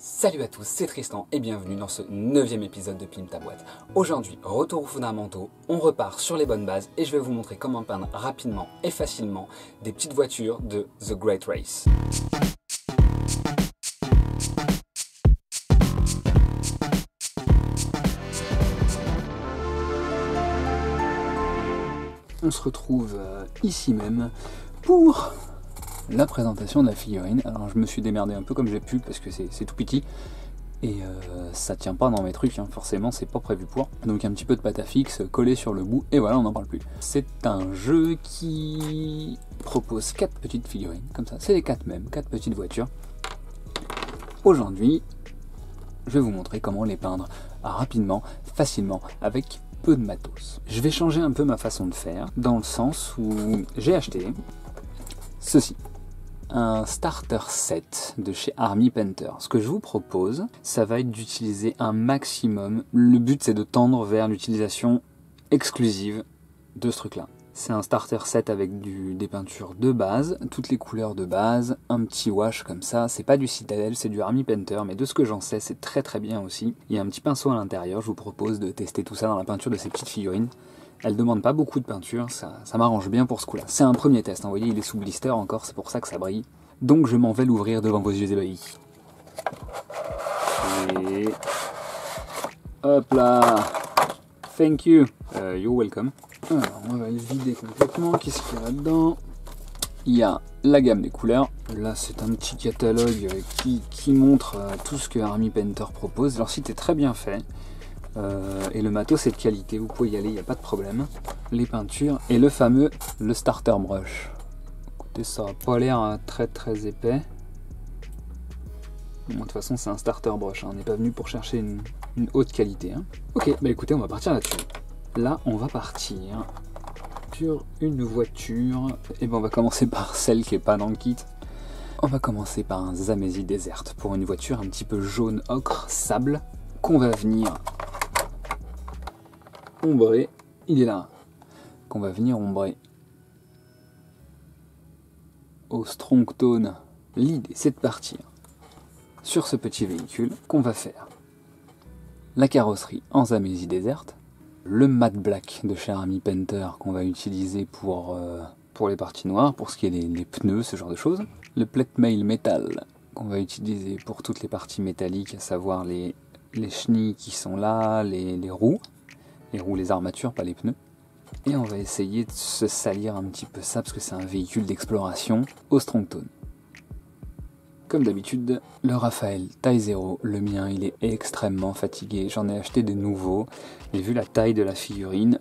Salut à tous, c'est Tristan et bienvenue dans ce 9e épisode de Pimp ta boîte. Aujourd'hui, retour aux fondamentaux, on repart sur les bonnes bases et je vais vous montrer comment peindre rapidement et facilement des petites voitures de The Great Race. On se retrouve ici même pour la présentation de la figurine. Alors je me suis démerdé un peu comme j'ai pu parce que c'est tout petit et ça tient pas dans mes trucs, hein. Forcément c'est pas prévu pour. Donc un petit peu de pâte à fixe collé sur le bout et voilà, on n'en parle plus. C'est un jeu qui propose 4 petites figurines comme ça, c'est les 4 mêmes, 4 petites voitures. Aujourd'hui je vais vous montrer comment les peindre rapidement, facilement, avec peu de matos. Je vais changer un peu ma façon de faire dans le sens où j'ai acheté ceci. Un starter set de chez Army Painter. Ce que je vous propose, ça va être d'utiliser un maximum. Le but, c'est de tendre vers l'utilisation exclusive de ce truc-là. C'est un starter set avec des peintures de base, toutes les couleurs de base, un petit wash comme ça. C'est pas du Citadel, c'est du Army Painter, mais de ce que j'en sais, c'est très très bien aussi. Il y a un petit pinceau à l'intérieur. Je vous propose de tester tout ça dans la peinture de ces petites figurines. Elle demande pas beaucoup de peinture, ça m'arrange bien pour ce coup-là. C'est un premier test, hein. Vous voyez, il est sous blister encore, c'est pour ça que ça brille. Donc je m'en vais l'ouvrir devant vos yeux ébahis. Et... hop là. Thank you. You're welcome. Alors, on va le vider complètement. Qu'est-ce qu'il y a là-dedans? Il y a la gamme des couleurs. Là, c'est un petit catalogue qui montre tout ce que Army Painter propose. Leur site est très bien fait. Et le matos est de qualité, vous pouvez y aller, il n'y a pas de problème. Les peintures et le fameux starter brush. Écoutez, ça n'a pas l'air très très épais. Bon, de toute façon c'est un starter brush, hein. On n'est pas venu pour chercher une haute qualité, hein. Ok, bah écoutez, on va partir là-dessus. Là on va partir sur une voiture. Et ben on va commencer par celle qui n'est pas dans le kit. On va commencer par un Zamaisi Desert pour une voiture un petit peu jaune ocre, sable, qu'on va venir ombrer, il est là, qu'on va venir ombrer au strong tone. L'idée c'est de partir sur ce petit véhicule qu'on va faire la carrosserie en Zamaisi Desert, le matte black de chez Army Painter qu'on va utiliser pour les parties noires, pour ce qui est des pneus, ce genre de choses, le plate mail métal qu'on va utiliser pour toutes les parties métalliques, à savoir les chenilles qui sont là, les roues, les armatures, pas les pneus. Et on va essayer de se salir un petit peu ça, parce que c'est un véhicule d'exploration au strong tone. Comme d'habitude, le Raphaël taille 0, le mien il est extrêmement fatigué, j'en ai acheté des nouveaux, et vu la taille de la figurine,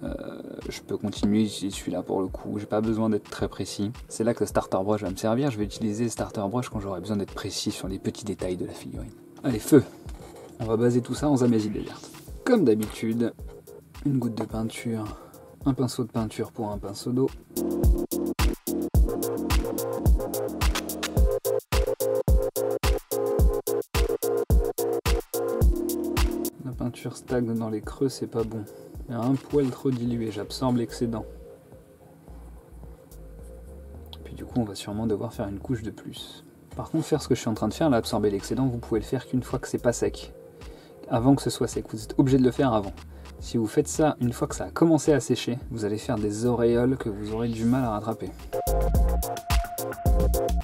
je peux continuer utiliser celui-là pour le coup, j'ai pas besoin d'être très précis. C'est là que le starter brush va me servir, je vais utiliser le starter brush quand j'aurai besoin d'être précis sur les petits détails de la figurine. Allez, feu! On va baser tout ça en Zamaisi Desert. Comme d'habitude, une goutte de peinture, un pinceau de peinture pour un pinceau d'eau. La peinture stagne dans les creux, c'est pas bon. Il y a un poil trop dilué, j'absorbe l'excédent. Puis du coup, on va sûrement devoir faire une couche de plus. Par contre, faire ce que je suis en train de faire, là, absorber l'excédent, vous pouvez le faire qu'une fois que c'est pas sec. Avant que ce soit sec, vous êtes obligé de le faire avant. Si vous faites ça une fois que ça a commencé à sécher, vous allez faire des auréoles que vous aurez du mal à rattraper.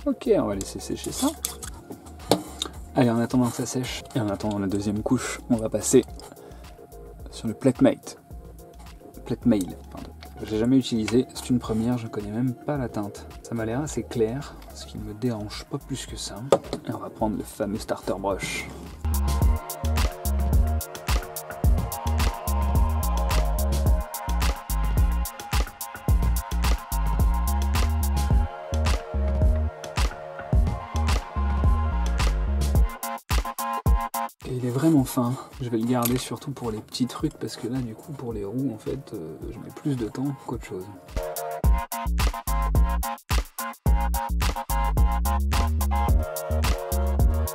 Ok, on va laisser sécher ça. Allez, en attendant que ça sèche, et en attendant la deuxième couche, on va passer sur le plate mail. J'ai jamais utilisé, c'est une première, je connais même pas la teinte. Ça m'a l'air assez clair, ce qui ne me dérange pas plus que ça. Et on va prendre le fameux starter brush. Il est vraiment fin, je vais le garder surtout pour les petits trucs parce que là du coup pour les roues en fait je mets plus de temps qu'autre chose.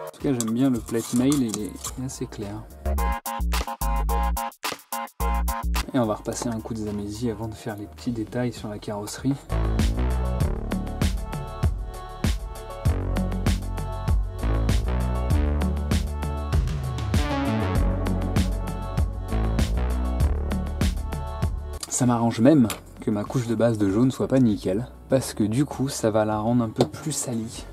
En tout cas j'aime bien le plate mail, il est assez clair. Et on va repasser un coup de Zamaisi avant de faire les petits détails sur la carrosserie. Ça m'arrange même que ma couche de base de jaune soit pas nickel, parce que du coup ça va la rendre un peu plus salie.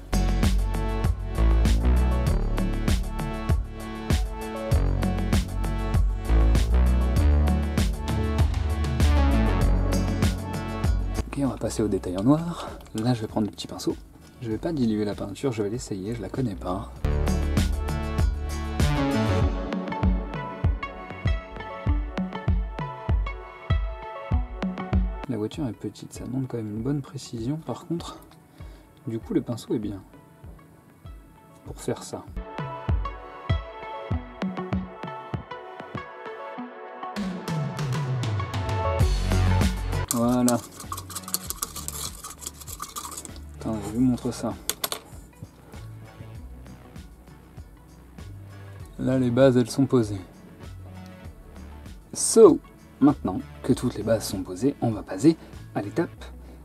Ok, on va passer au détail en noir. Là je vais prendre le petit pinceau. Je vais pas diluer la peinture, je vais l'essayer, je la connais pas. La voiture est petite, ça demande quand même une bonne précision. Par contre, du coup le pinceau est bien pour faire ça. Voilà. Attends, je vous montre ça. Là les bases elles sont posées. So, maintenant que toutes les bases sont posées, on va passer à l'étape...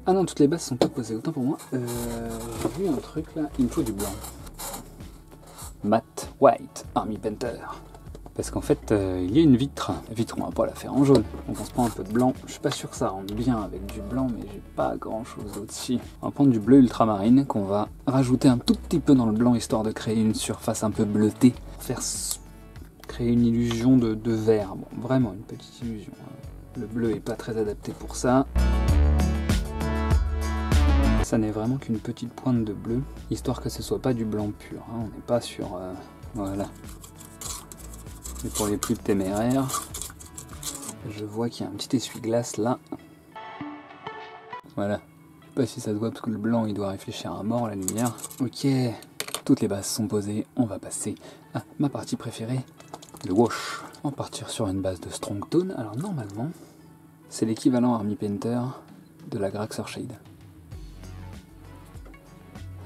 Ah non, toutes les bases sont pas posées, autant pour moi. J'ai vu un truc là, il me faut du blanc. Matte White Army Painter. Parce qu'en fait, il y a une vitre. La vitre, on va pas la faire en jaune. Donc on se prend un peu de blanc. Je suis pas sûr que ça rentre bien avec du blanc, mais j'ai pas grand chose au-dessus. On va prendre du bleu ultramarine qu'on va rajouter un tout petit peu dans le blanc, histoire de créer une surface un peu bleutée. Créer une illusion de vert. Bon, vraiment une petite illusion. Le bleu est pas très adapté pour ça. Ça n'est vraiment qu'une petite pointe de bleu, histoire que ce soit pas du blanc pur. Hein. On n'est pas sur... voilà. Et pour les plus téméraires, je vois qu'il y a un petit essuie-glace là. Voilà. Je sais pas si ça se voit parce que le blanc il doit réfléchir à mort la lumière. Ok, toutes les bases sont posées. On va passer à ma partie préférée, le wash. On va partir sur une base de Strong Tone. Alors normalement, c'est l'équivalent Army Painter de la Graxer Shade.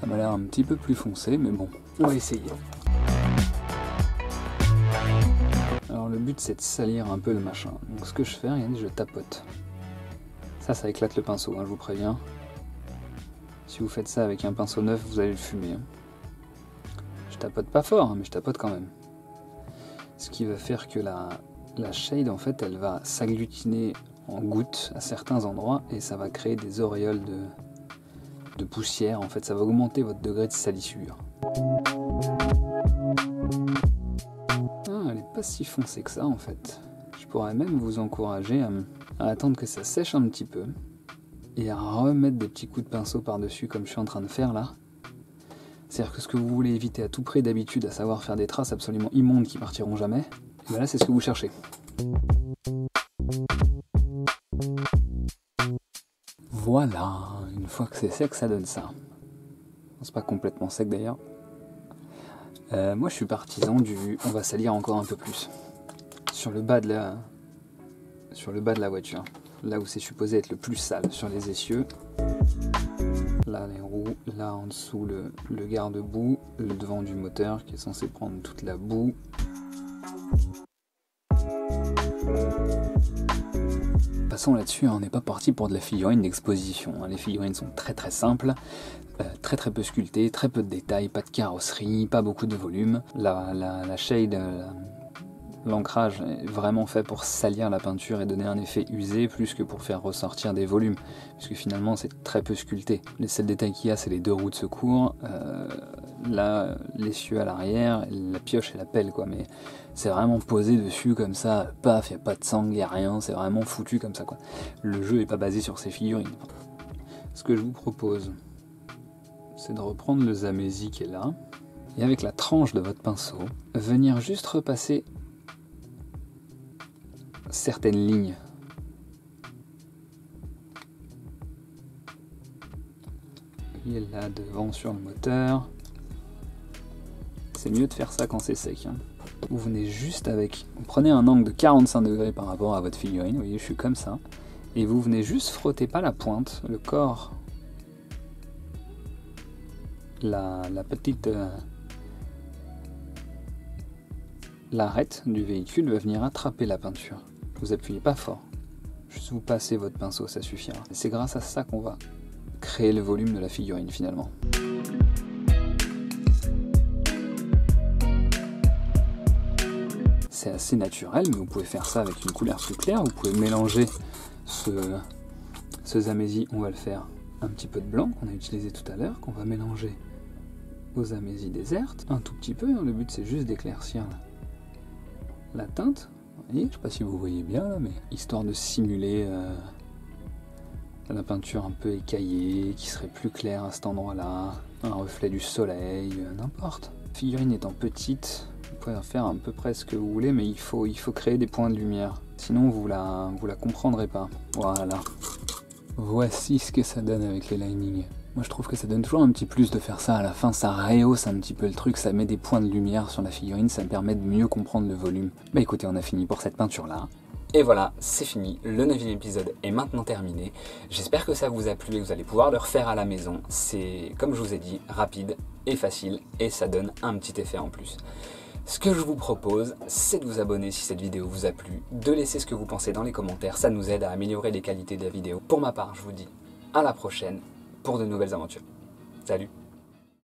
Ça m'a l'air un petit peu plus foncé, mais bon, on va essayer. Alors le but c'est de salir un peu le machin. Donc ce que je fais, regardez, je tapote. Ça éclate le pinceau, hein, je vous préviens. Si vous faites ça avec un pinceau neuf, vous allez le fumer. Hein. Je tapote pas fort, hein, mais je tapote quand même. Ce qui va faire que la shade, en fait, elle va s'agglutiner en gouttes à certains endroits et ça va créer des auréoles de poussière. En fait, ça va augmenter votre degré de salissure. Elle n'est pas si foncée que ça en fait. Je pourrais même vous encourager à attendre que ça sèche un petit peu et à remettre des petits coups de pinceau par-dessus comme je suis en train de faire là. C'est-à-dire que ce que vous voulez éviter à tout prix d'habitude, à savoir faire des traces absolument immondes qui partiront jamais, et bien là c'est ce que vous cherchez. Voilà, une fois que c'est sec ça donne ça. C'est pas complètement sec d'ailleurs. Moi je suis partisan du... On va salir encore un peu plus. Sur le bas de la voiture. Là où c'est supposé être le plus sale. Sur les essieux. Là les roues. Là en dessous le garde-boue. Le devant du moteur qui est censé prendre toute la boue. Passons là-dessus, on n'est pas parti pour de la figurine d'exposition. Les figurines sont très très simples. Très peu sculpté, très peu de détails, pas de carrosserie, pas beaucoup de volume. La shade, l'ancrage est vraiment fait pour salir la peinture et donner un effet usé plus que pour faire ressortir des volumes, puisque finalement c'est très peu sculpté. Les seuls détails qu'il y a c'est les deux roues de secours, là l'essieu à l'arrière, la pioche et la pelle quoi, mais c'est vraiment posé dessus comme ça, paf, il n'y a pas de sangle, il n'y a rien, c'est vraiment foutu comme ça quoi. Le jeu n'est pas basé sur ces figurines. Ce que je vous propose, c'est de reprendre le Zamési qui est là, et avec la tranche de votre pinceau, venir juste repasser certaines lignes. Il est là devant sur le moteur. C'est mieux de faire ça quand c'est sec. Hein. Vous venez juste avec... Vous prenez un angle de 45 degrés par rapport à votre figurine, vous voyez, je suis comme ça, et vous venez juste frotter, pas la pointe, le corps, la petite... l'arête du véhicule va venir attraper la peinture. Vous appuyez pas fort, juste vous passez votre pinceau, ça suffira. C'est grâce à ça qu'on va créer le volume de la figurine finalement. c'est assez naturel, mais vous pouvez faire ça avec une couleur plus claire. Vous pouvez mélanger ce Zambézie, on va le faire un petit peu de blanc qu'on a utilisé tout à l'heure, qu'on va mélanger aux Zambézie désertes, un tout petit peu, hein. Le but c'est juste d'éclaircir la teinte. Vous voyez, je ne sais pas si vous voyez bien là, mais histoire de simuler la peinture un peu écaillée, qui serait plus claire à cet endroit-là, un reflet du soleil, n'importe. La figurine étant petite, vous pouvez en faire à peu près ce que vous voulez, mais il faut créer des points de lumière. Sinon vous la comprendrez pas. Voilà. Voici ce que ça donne avec les linings. Moi je trouve que ça donne toujours un petit plus de faire ça à la fin, ça rehausse un petit peu le truc, ça met des points de lumière sur la figurine, ça me permet de mieux comprendre le volume. Bah écoutez, on a fini pour cette peinture là. Et voilà, c'est fini, le 9e épisode est maintenant terminé. J'espère que ça vous a plu et que vous allez pouvoir le refaire à la maison. C'est, comme je vous ai dit, rapide et facile et ça donne un petit effet en plus. Ce que je vous propose, c'est de vous abonner si cette vidéo vous a plu, de laisser ce que vous pensez dans les commentaires, ça nous aide à améliorer les qualités de la vidéo. Pour ma part, je vous dis à la prochaine pour de nouvelles aventures. Salut!